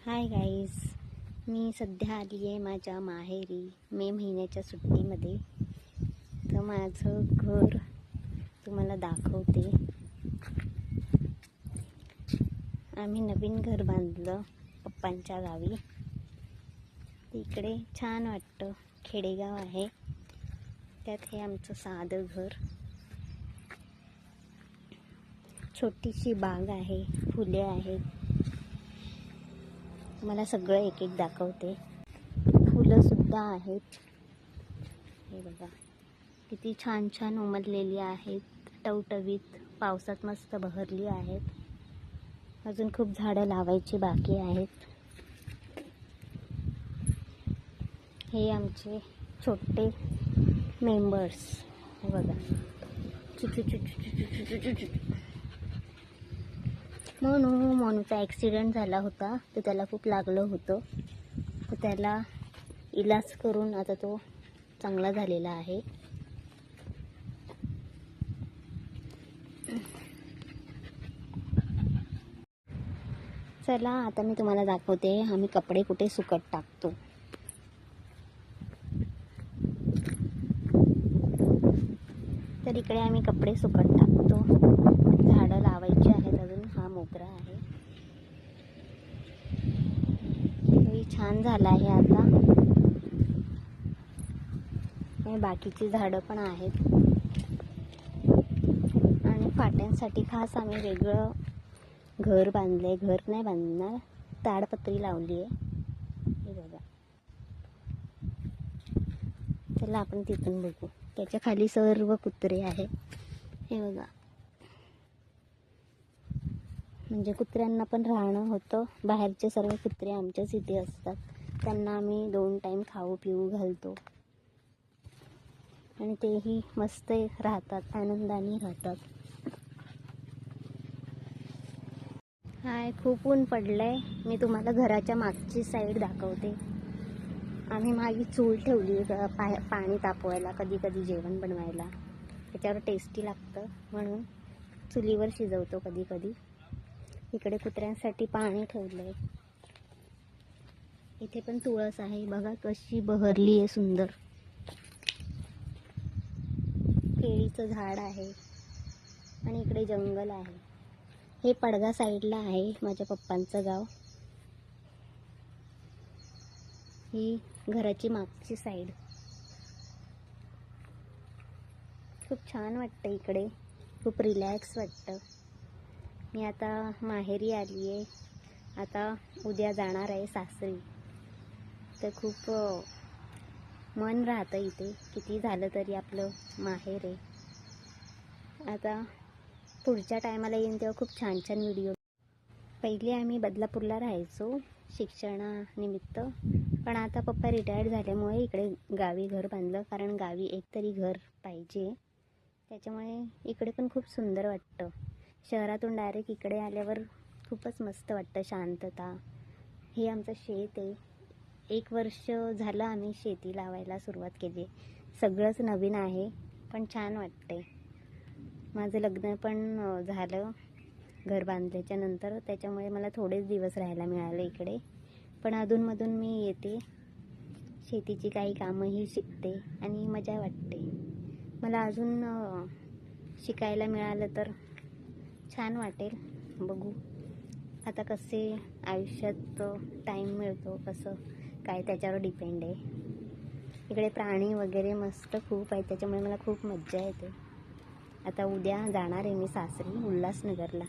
Hi guys, मी सध्या आली आहे माझ्या माहेरी मे महिन्याच्या सुट्टीमध्ये. तर माझं घर तुम्हाला दाखवते. आम्ही नवीन घर बांधलं पप्पांच्या गावी. इकडे छान वाटतं, खेडेगाव आहे. त्यात हे आमचं साधं घर. छोटीशी बाग आहे, फुले आहेत. मला सगळं एक एक दाखवते. फुलं सुद्धा आहेत. हे बघा किती छान छान उमललेली आहेत, टवटवीत, पावसात मस्त बहरली आहेत. अजून खूप झाडं लावायची बाकी आहेत. हे आमचे छोटे मेंबर्स. हे बघा मोनूचा ॲक्सिडेंट झाला होता, तर त्याला खूप लागलं होतं. तर त्याला इलाज करून आता तो चांगला झालेला आहे. चला आता मी तुम्हाला दाखवते आम्ही कपडे कुठे सुकत टाकतो. तर इकडे आम्ही कपडे सुकत टाकतो. झाडं लावायची आहेत अजून. हा मोगरा आहे, छान झाला आहे आता. आणि बाकीची झाडं पण आहेत. आणि फाट्यांसाठी खास आम्ही वेगळं घर बांधलंय. घर नाही बांधणार, ताडपत्री लावली आहे. हे बघा, चला आपण तिथून बघू. त्याच्या खाली सर्व कुत्रे आहे. हे बघा, म्हणजे कुत्र्यांना पण राहणं होतं. बाहेरचे सर्व कुत्रे आमच्याच इथे असतात. त्यांना आम्ही 2 टाईम खाऊ पिऊ घालतो आणि तेही मस्त राहतात, आनंदाने राहतात. हाय, खूप ऊन पडलंय. मी तुम्हाला घराच्या मागची साईड दाखवते. आम्ही मागे चूल ठेवली पाणी तापवायला, कधी कधी जेवण बनवायला. त्याच्यावर टेस्टी लागतं म्हणून चुलीवर शिजवतो कधी कधी. इकडे कुत्र्यांसाठी पाणी ठेवलंय. इथे पण तुळस आहे, बघा कशी बहरली आहे, सुंदर. केळीचं झाड आहे आणि इकडे जंगल आहे. हे पडगा साईडला आहे माझ्या पप्पांचं गाव. ही घराची मागची साईड. खूप छान वाटतं इकडे, खूप रिलॅक्स वाटतं. मी आता माहेरी आली आहे. आता उद्या जाणार आहे सासरी. तर खूप मन राहतं इथे. किती झालं तरी आपलं माहेर आहे. आता पुढच्या टायमाला येईन तेव्हा खूप छान छान व्हिडिओ. पहिले आम्ही बदलापूरला राहायचो शिक्षणानिमित्त, पण आता पप्पा रिटायर्ड झाल्यामुळे इकडे गावी घर बांधलं. कारण गावी एकतरी घर पाहिजे. त्याच्यामुळे इकडे पण खूप सुंदर वाटतं. शहरातून डायरेक्ट इकडे आल्यावर खूपच मस्त वाटतं, शांतता. हे आमचं शेत आहे. 1 वर्ष झालं आम्ही शेती लावायला सुरुवात केली. सगळंच नवीन आहे, पण छान वाटते. माझं लग्न पण झालं घर बांधल्याच्या नंतर. त्याच्यामुळे मला थोडेच दिवस राहायला मिळाले इकडे. पण अधूनमधून मी येते, शेतीची काही कामंही शिकते आणि मजा वाटते. मला अजून शिकायला मिळालं तर छान वाटेल. बघू आता कसे आयुष्यात टाईम मिळतो, कसं काय त्याच्यावर डिपेंड आहे. इकडे प्राणी वगैरे मस्त खूप आहे, त्याच्यामुळे मला खूप मज्जा येते. आता उद्या जाणार आहे मी सासरी, उल्हासनगरला.